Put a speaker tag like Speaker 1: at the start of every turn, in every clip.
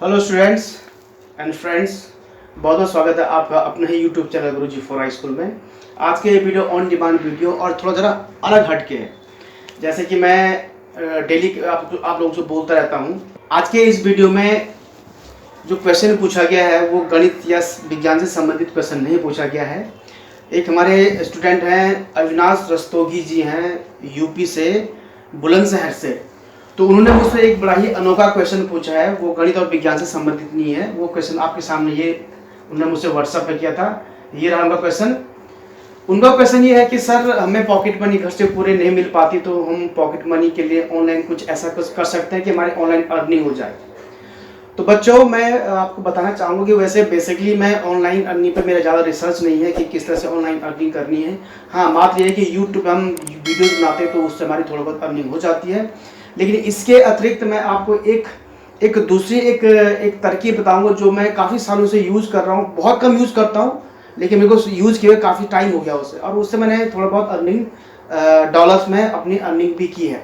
Speaker 1: Hello students and friends, बहुत बहुत स्वागत है आपका अपने ही YouTube channel Guruji for high school में। आज के ये वीडियो ऑन डिमांड वीडियो और थोड़ा ज़रा अलग हट के है। जैसे कि मैं डेली आप लोगों से बोलता रहता हूँ। आज के इस वीडियो में जो क्वेश्चन पूछा गया है वो गणित या विज्ञान से संबंधित क्वेश्चन नहीं पूछा गया है। एक हमारे स्टूडेंट हैं अविनाश रस्तोगी जी हैं, यूपी से बुलंदशहर से। तो उन्होंने मुझसे एक बड़ा ही अनोखा क्वेश्चन पूछा है, वो गणित और विज्ञान से संबंधित नहीं है। वो क्वेश्चन आपके सामने ये उन्होंने मुझसे व्हाट्सएप पे किया था। ये रहा उनका क्वेश्चन। उनका क्वेश्चन ये है कि सर, हमें पॉकेट मनी घर से पूरे नहीं मिल पाती, तो हम पॉकेट मनी के लिए ऑनलाइन कुछ ऐसा कुछ कर सकते हैं कि हमारी ऑनलाइन अर्निंग हो जाए। तो बच्चों, मैं आपको बताना चाहूँगा कि वैसे बेसिकली मैं ऑनलाइन अर्निंग पर मेरा ज़्यादा रिसर्च नहीं है कि किस तरह से ऑनलाइन अर्निंग करनी है। हाँ, बात यह है कि यूट्यूब हम वीडियोज़ बनाते हैं तो उससे हमारी थोड़ी बहुत अर्निंग हो जाती है। लेकिन इसके अतिरिक्त मैं आपको एक दूसरी तरकीब बताऊंगा जो मैं काफ़ी सालों से यूज़ कर रहा हूँ। बहुत कम यूज़ करता हूँ, लेकिन मेरे को यूज़ किए हुए काफ़ी टाइम हो गया उससे, और उससे मैंने थोड़ा बहुत अर्निंग डॉलर्स में अपनी अर्निंग भी की है।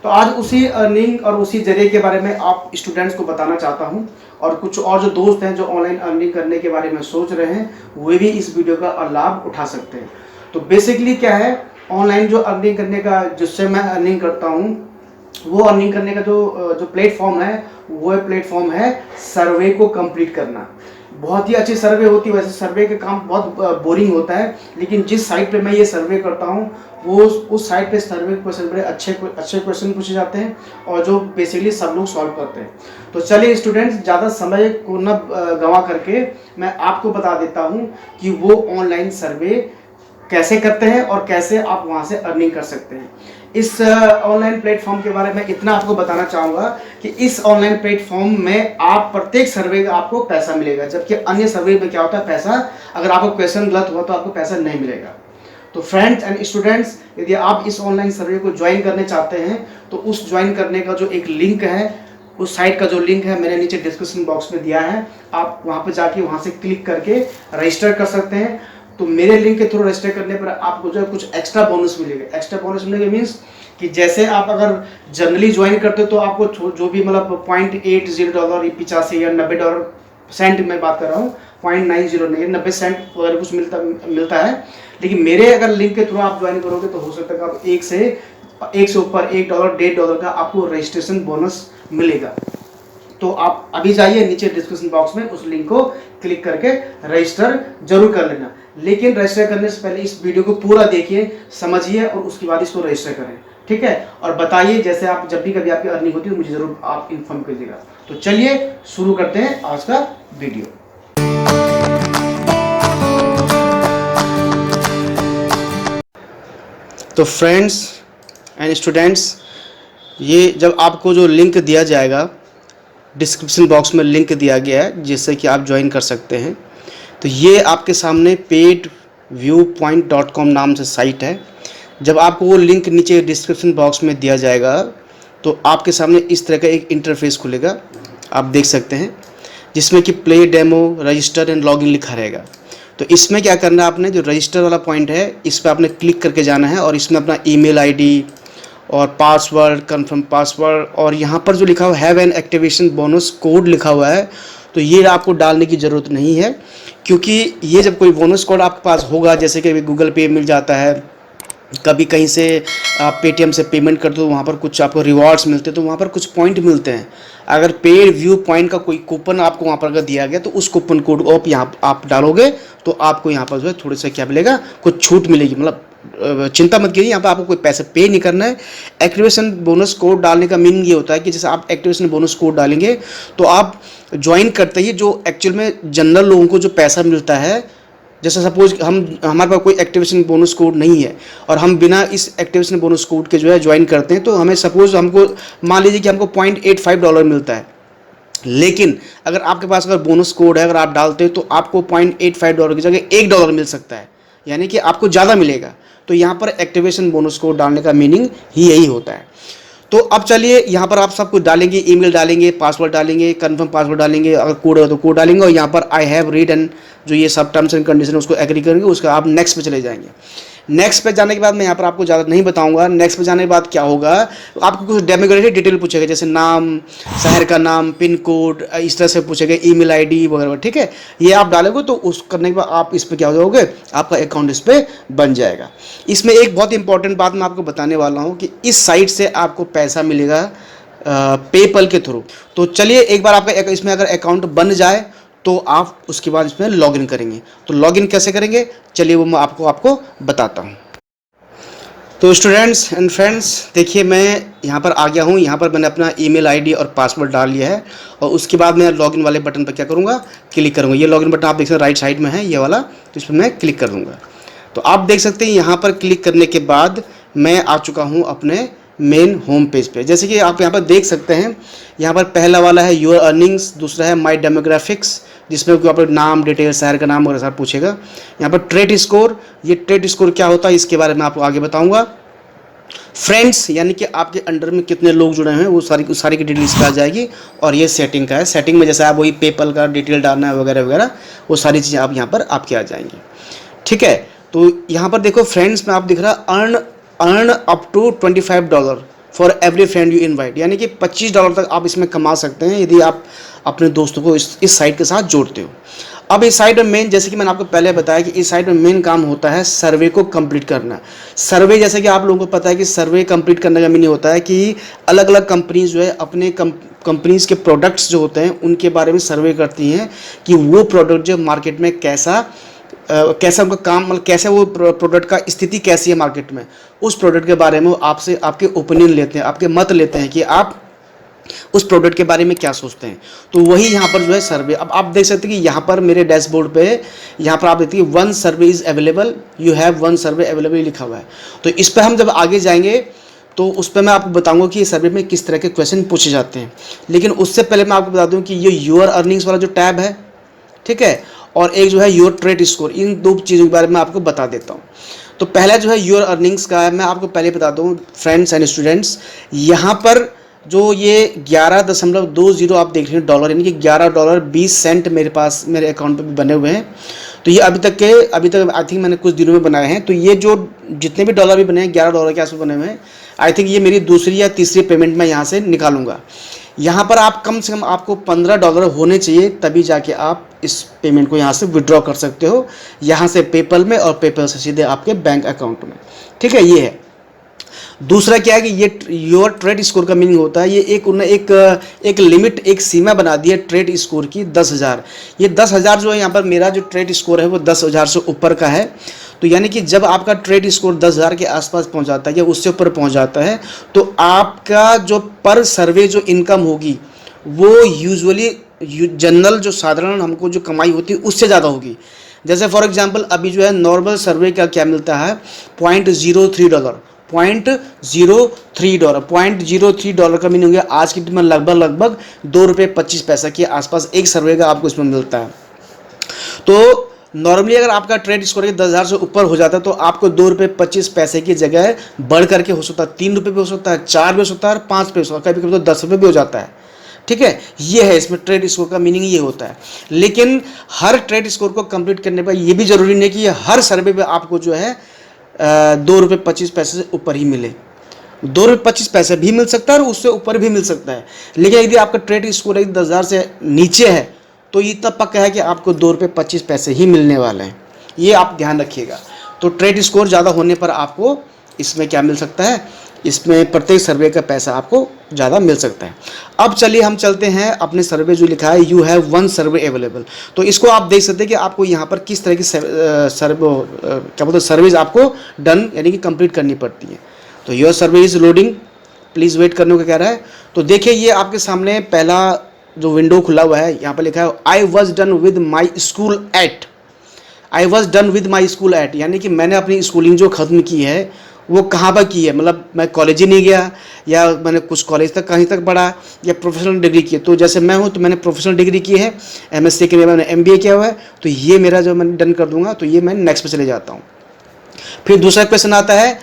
Speaker 1: तो आज उसी अर्निंग और उसी जरिए के बारे में आप स्टूडेंट्स को बताना चाहता हूँ, और कुछ और जो दोस्त हैं जो ऑनलाइन अर्निंग करने के बारे में सोच रहे हैं वे भी इस वीडियो का लाभ उठा सकते हैं। तो बेसिकली क्या है, ऑनलाइन जो अर्निंग करने का, जिससे मैं अर्निंग करता हूँ, वो अर्निंग करने का जो प्लेटफॉर्म है वो प्लेटफॉर्म है सर्वे को कंप्लीट करना। बहुत ही अच्छी सर्वे होती है। वैसे सर्वे का काम बहुत बोरिंग होता है, लेकिन जिस साइट पे मैं ये सर्वे करता हूँ वो उस साइट पे सर्वे क्वेश्चन बड़े अच्छे क्वेश्चन पूछे जाते हैं और जो बेसिकली सब लोग सॉल्व करते हैं। तो चलिए स्टूडेंट्स, ज़्यादा समय को न गंवा करके मैं आपको बता देता हूँ कि वो ऑनलाइन सर्वे कैसे करते हैं और कैसे आप वहाँ से अर्निंग कर सकते हैं। इस ऑनलाइन प्लेटफॉर्म के बारे में इतना आपको बताना चाहूँगा कि इस ऑनलाइन प्लेटफॉर्म में आप प्रत्येक सर्वे का आपको पैसा मिलेगा, जबकि अन्य सर्वे में क्या होता है, पैसा अगर आपको क्वेश्चन गलत हुआ तो आपको पैसा नहीं मिलेगा। तो फ्रेंड्स एंड स्टूडेंट्स, यदि आप इस ऑनलाइन सर्वे को ज्वाइन करने चाहते हैं तो उस ज्वाइन करने का जो एक लिंक है, उस साइट का जो लिंक है मैंने नीचे डिस्क्रिप्शन बॉक्स में दिया है। आप वहाँ पर जाके वहाँ से क्लिक करके रजिस्टर कर सकते हैं। तो मेरे लिंक के थ्रू रजिस्टर करने पर आपको जो है कुछ एक्स्ट्रा बोनस मिलेगा। एक्स्ट्रा बोनस मिलेगा मीन्स कि जैसे आप अगर जनरली ज्वाइन करते हो तो आपको जो भी मतलब $0.80 $85 या $90 में बात कर रहा हूँ, 0.90 नहीं, 90 सेंट वगैरह कुछ मिलता है। लेकिन मेरे अगर लिंक के थ्रू आप ज्वाइन करोगे तो हो सकता है कि आप एक से ऊपर $1 $1.5 का आपको रजिस्ट्रेशन बोनस मिलेगा। तो आप अभी जाइए नीचे डिस्क्रिप्शन बॉक्स में, उस लिंक को क्लिक करके रजिस्टर जरूर कर लेना। लेकिन रजिस्टर करने से पहले इस वीडियो को पूरा देखिए, समझिए और उसके बाद इसको रजिस्टर करें, ठीक है। और बताइए, जैसे आप जब भी कभी आपकी अर्निंग होती है मुझे जरूर आप इन्फॉर्म कीजिएगा। तो चलिए शुरू करते हैं आज का वीडियो। तो फ्रेंड्स एंड स्टूडेंट्स, ये जब आपको जो लिंक दिया जाएगा, डिस्क्रिप्शन बॉक्स में लिंक दिया गया है जिससे कि आप ज्वाइन कर सकते हैं। तो ये आपके सामने paidviewpoint.com नाम से साइट है। जब आपको वो लिंक नीचे डिस्क्रिप्शन बॉक्स में दिया जाएगा तो आपके सामने इस तरह का एक इंटरफेस खुलेगा, आप देख सकते हैं, जिसमें कि play demo register and login लिखा रहेगा। तो इसमें क्या करना है, आपने जो रजिस्टर वाला पॉइंट है इस पर आपने क्लिक करके जाना है और इसमें अपना ईमेल आईडी और पासवर्ड, कंफर्म पासवर्ड, और यहाँ पर जो लिखा हुआ have an activation bonus code लिखा हुआ है, तो ये आपको डालने की ज़रूरत नहीं है, क्योंकि ये जब कोई बोनस कोड आपके पास होगा, जैसे कि गूगल पे मिल जाता है, कभी कहीं से आप पेटीएम से पेमेंट करते हो, वहाँ पर कुछ आपको रिवॉर्ड्स मिलते हैं, तो वहाँ पर कुछ पॉइंट मिलते हैं। अगर पेड व्यू पॉइंट का कोई कूपन आपको वहाँ पर अगर दिया गया तो उस कूपन कोड को आप डालोगे तो आपको यहाँ पर जो है थोड़ा सा क्या मिलेगा, कुछ छूट मिलेगी। मतलब चिंता मत कीजिए, यहाँ पर आपको कोई पैसे पे नहीं करना है। एक्टिवेशन बोनस कोड डालने का मीनिंग ये होता है कि जैसे आप एक्टिवेशन बोनस कोड डालेंगे तो आप ज्वाइन करते ही जो एक्चुअल में जनरल लोगों को जो पैसा मिलता है, जैसे सपोज हमारे पास कोई एक्टिवेशन बोनस कोड नहीं है और हम बिना इस एक्टिवेशन बोनस कोड के जो है ज्वाइन करते हैं, तो हमें सपोज हमको मान लीजिए कि हमको $0.85 मिलता है। लेकिन अगर आपके पास अगर बोनस कोड है, अगर आप डालते हैं तो आपको $0.85 की जगह $1 मिल सकता है, यानी कि आपको ज़्यादा मिलेगा। तो यहाँ पर एक्टिवेशन बोनस कोड डालने का मीनिंग ही यही होता है। तो अब चलिए, यहाँ पर आप सब कुछ डालेंगे, ईमेल डालेंगे, पासवर्ड डालेंगे, कंफर्म पासवर्ड डालेंगे, अगर कोड है तो कोड डालेंगे, और यहाँ पर आई हैव रीड एंड जो ये सब टर्म्स एंड कंडीशन उसको एग्री करेंगे, उसका आप नेक्स्ट पे चले जाएंगे। नेक्स्ट पे जाने के बाद मैं यहाँ पर आपको ज़्यादा नहीं बताऊंगा। नेक्स्ट पे जाने के बाद क्या होगा, आपको कुछ डेमोग्राफिक डिटेल पूछेगा, जैसे नाम, शहर का नाम, पिन कोड, इस तरह से पूछेगा, ईमेल आईडी वगैरह, ठीक है। ये आप डालोगे तो उस करने के बाद आप इस पर क्या हो जाओगे, आपका अकाउंट इस पर बन जाएगा। इसमें एक बहुत इंपॉर्टेंट बात मैं आपको बताने वाला हूँ कि इस साइट से आपको पैसा मिलेगा पेपल के थ्रू। तो चलिए एक बार आपका इसमें अगर अकाउंट बन जाए तो आप उसके बाद इसमें लॉगिन करेंगे। तो लॉगिन कैसे करेंगे, चलिए वो मैं आपको बताता हूँ। तो स्टूडेंट्स एंड फ्रेंड्स, देखिए मैं यहाँ पर आ गया हूँ। यहाँ पर मैंने अपना ईमेल आईडी और पासवर्ड डाल लिया है और उसके बाद मैं लॉगिन वाले बटन पर क्या करूँगा, क्लिक करूँगा। ये लॉगिन बटन आप देख सकते हैं राइट साइड में है ये वाला, तो इस पर मैं क्लिक कर दूँगा। तो आप देख सकते हैं यहाँ पर क्लिक करने के बाद मैं आ चुका हूँ अपने मेन होम पेज पे। जैसे कि आप यहाँ पर देख सकते हैं, यहाँ पर पहला वाला है योर अर्निंग्स, दूसरा है माई डेमोग्राफिक्स जिसमें आप नाम, डिटेल, शहर का नाम वगैरह सब पूछेगा। यहाँ पर ट्रेड स्कोर, ये ट्रेड स्कोर क्या होता है इसके बारे में आपको आगे बताऊंगा। फ्रेंड्स यानी कि आपके अंडर में कितने लोग जुड़े हैं वो सारी की डिटेल इसका आ जाएगी। और ये सेटिंग का है, सेटिंग में जैसे आप वही पेपल का डिटेल डालना है वगैरह वगैरह, वो सारी चीज़ें आप यहाँ पर आपके आ जाएंगी, ठीक है। तो यहाँ पर देखो फ्रेंड्स में आप दिख रहा earn up to $25 for every friend you invite, यानी कि $25 तक आप इसमें कमा सकते हैं यदि आप अपने दोस्तों को इस साइट के साथ जोड़ते हो। अब इस साइट में मेन, जैसे कि मैंने आपको पहले बताया कि इस साइट में मेन काम होता है सर्वे को कंप्लीट करना। सर्वे जैसे कि आप लोगों को पता है कि सर्वे कंप्लीट करने का मीनिंग होता है कि अलग अलग कंपनीज जो है अपने कंपनीज के प्रोडक्ट्स जो होते हैं उनके बारे में सर्वे करती हैं कि वो प्रोडक्ट जो मार्केट में कैसा उनका काम, मतलब कैसे वो प्रोडक्ट का स्थिति कैसी है मार्केट में, उस प्रोडक्ट के बारे में वो आपसे आपके ओपिनियन लेते हैं, आपके मत लेते हैं कि आप उस प्रोडक्ट के बारे में क्या सोचते हैं। तो वही यहाँ पर जो है सर्वे। अब आप देख सकते हैं कि यहाँ पर मेरे डैशबोर्ड पे यहाँ पर आप देखते हैं 1 survey is available, you have 1 survey available लिखा हुआ है। तो इस पर हम जब आगे जाएंगे तो उस पर मैं आपको बताऊंगा कि सर्वे में किस तरह के क्वेश्चन पूछे जाते हैं। लेकिन उससे पहले मैं आपको बता दूँ कि ये योर अर्निंग्स वाला जो टैब है, ठीक है, और एक जो है योर ट्रेड स्कोर, इन दो चीज़ों के बारे में आपको बता देता हूँ। तो पहला जो है योर अर्निंग्स का है, मैं आपको पहले बता दूँ फ्रेंड्स एंड स्टूडेंट्स, यहाँ पर जो ये 11.20 आप देख रहे हैं डॉलर, यानी कि $11.20 मेरे पास मेरे अकाउंट पे भी बने हुए हैं। तो ये अभी तक आई थिंक मैंने कुछ दिनों में बनाए हैं। तो ये जो जितने भी डॉलर भी बने हैं $11 के आसपास बने हुए हैं। आई थिंक ये मेरी दूसरी या तीसरी पेमेंट मैं यहाँ से निकालूंगा। यहाँ पर आप कम से कम आपको $15 होने चाहिए, तभी जाके आप इस पेमेंट को यहाँ से विड्रॉ कर सकते हो, यहाँ से पेपल में, और पेपल से सीधे आपके बैंक अकाउंट में, ठीक है। ये है। दूसरा क्या है कि ये योर ट्रेड स्कोर का मीनिंग होता है, ये एक लिमिट, एक सीमा बना दी है ट्रेड स्कोर की 10,000। ये 10,000 जो है, यहाँ पर मेरा जो ट्रेड स्कोर है वो 10,000 से ऊपर का है। तो यानी कि जब आपका ट्रेड स्कोर 10,000 के आसपास पहुँच जाता है या उससे ऊपर पहुँच जाता है तो आपका जो पर सर्वे जो इनकम होगी वो यूजुअली जनरल जो साधारण हमको जो कमाई होती है उससे ज़्यादा होगी। जैसे फॉर एग्जांपल अभी जो है नॉर्मल सर्वे का क्या मिलता है, $0.03, $0.03 का मीनिंग है आज की डेट में लगभग ₹2.25 के आसपास एक सर्वे का आपको इसमें मिलता है। तो नॉर्मली अगर आपका ट्रेड स्कोर 10,000 से ऊपर हो जाता है तो आपको ₹2.25 की जगह बढ़ करके हो सकता है ₹3 भी हो सकता है, 4 भी हो सकता है, 5 भी हो सकता है, कभी कभी तो ₹10 भी हो जाता है, ठीक है। ये है इसमें ट्रेड स्कोर का मीनिंग, ये होता है। लेकिन हर ट्रेड स्कोर को कंप्लीट करने पर ये भी जरूरी नहीं कि हर सर्वे पे आपको जो है ₹2.25 से ऊपर ही मिले। ₹2.25 भी मिल सकता है और उससे ऊपर भी मिल सकता है। लेकिन यदि आपका ट्रेड स्कोर 10,000 से नीचे है तो इतना पक्का है कि आपको ₹2.25 ही मिलने वाले हैं, ये आप ध्यान रखिएगा। तो ट्रेड स्कोर ज़्यादा होने पर आपको इसमें क्या मिल सकता है, इसमें प्रत्येक सर्वे का पैसा आपको ज़्यादा मिल सकता है। अब चलिए हम चलते हैं अपने सर्वे जो लिखा है यू हैव 1 सर्वे अवेलेबल। तो इसको आप देख सकते हैं कि आपको यहाँ पर किस तरह की क्या बोलते हैं सर्विस आपको डन यानी कि कंप्लीट करनी पड़ती है। तो your survey is loading, please wait करने को कह रहा है। तो देखिए ये आपके सामने पहला जो विंडो खुला हुआ है, यहाँ पर लिखा है I was done with my school eight. I was done with my school eight यानी कि मैंने अपनी स्कूलिंग जो ख़त्म की है वो कहाँ पर की है, मतलब मैं कॉलेज ही नहीं गया या मैंने कुछ कॉलेज तक कहीं तक पढ़ा या प्रोफेशनल डिग्री की है। तो जैसे मैं हूँ तो मैंने प्रोफेशनल डिग्री की है, MSc के लिए मैंने MBA किया हुआ है। तो ये मेरा जो मैं डन कर दूंगा, तो ये मैं नेक्स्ट पे चले जाता हूँ। फिर दूसरा क्वेश्चन आता है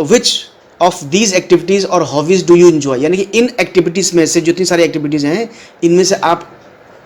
Speaker 1: विच ऑफ दीज एक्टिविटीज़ और हॉबीज़ डू यू इन्जॉय, यानी कि इन एक्टिविटीज़ में से जो इतनी सारी एक्टिविटीज़ हैं इनमें से आप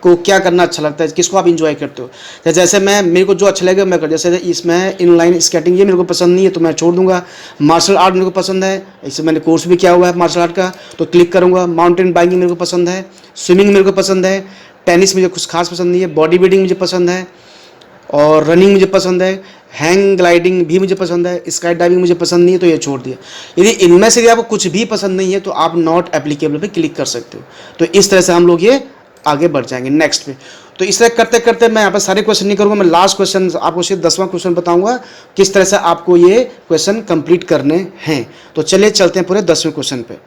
Speaker 1: को क्या करना अच्छा लगता है, किसको आप इंजॉय करते हो। तो जैसे मेरे को जो अच्छा लगेगा मैं कर, जैसे इसमें इनलाइन स्केटिंग ये मेरे को पसंद नहीं है तो मैं छोड़ दूंगा। मार्शल आर्ट मेरे को पसंद है, इससे मैंने कोर्स भी किया हुआ है मार्शल आर्ट का, तो क्लिक करूँगा। माउंटेन बाइकिंग मेरे को पसंद है, स्विमिंग मेरे को पसंद है, टेनिस मुझे कुछ खास पसंद नहीं है, बॉडी बिल्डिंग मुझे पसंद है, और रनिंग मुझे पसंद है, हैंग ग्लाइडिंग भी मुझे पसंद है, स्काई डाइविंग मुझे पसंद नहीं है, तो ये छोड़ दिया। यदि इनमें से आपको कुछ भी पसंद नहीं है तो आप नॉट एप्लीकेबल पे क्लिक कर सकते हो। तो इस तरह से हम लोग ये आगे बढ़ जाएंगे नेक्स्ट पे। तो इस तरह करते करते मैं यहाँ पर सारे क्वेश्चन नहीं करूँगा, मैं लास्ट क्वेश्चन आपको सिर्फ 10वां क्वेश्चन बताऊँगा किस तरह से आपको ये क्वेश्चन कंप्लीट करने हैं। तो चलिए चलते हैं पूरे 10वें क्वेश्चन पे।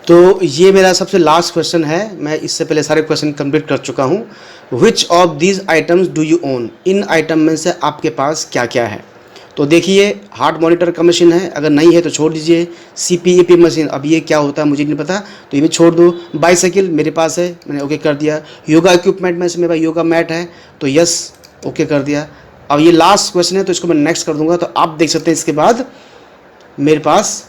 Speaker 1: तो ये मेरा सबसे लास्ट क्वेश्चन है, मैं इससे पहले सारे क्वेश्चन कंप्लीट कर चुका हूँ। Which of these items do you own, in item में से आपके पास क्या क्या है। तो देखिए हार्ट मॉनिटर का मशीन है, अगर नहीं है तो छोड़ दीजिए। CPAP मशीन, अब ये क्या होता है मुझे नहीं पता, तो ये भी छोड़ दो। बाईसाइकिल मेरे पास है, मैंने ओके कर दिया। योगा इक्विपमेंट में से मेरे पास योगा मैट है, तो यस ओके कर दिया। अब ये लास्ट क्वेश्चन है तो इसको मैं नेक्स्ट कर दूंगा। तो आप देख सकते हैं इसके बाद मेरे पास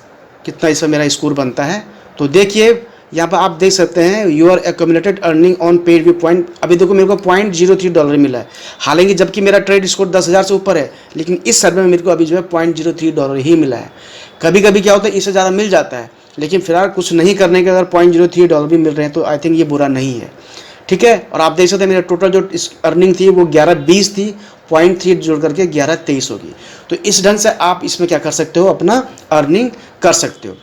Speaker 1: कितना इसमें मेरा स्कोर बनता है। तो देखिए यहाँ पर आप देख सकते हैं your accumulated earning on paid view point. अभी देखो मेरे को $0.03 मिला है, हालांकि जबकि मेरा ट्रेड स्कोर 10,000 से ऊपर है, लेकिन इस सर्वे में मेरे को अभी जो है $0.03 ही मिला है। कभी कभी क्या होता है इससे ज़्यादा मिल जाता है, लेकिन फिलहाल कुछ नहीं करने के अगर $0.03 भी मिल रहे हैं तो आई थिंक ये बुरा नहीं है, ठीक है। और आप देख सकते हैं मेरा टोटल जो अर्निंग थी वो 1120 थी, 0.3 जोड़ करके 1123 होगी। तो इस ढंग से आप इसमें क्या कर सकते हो, अपना अर्निंग कर सकते हो।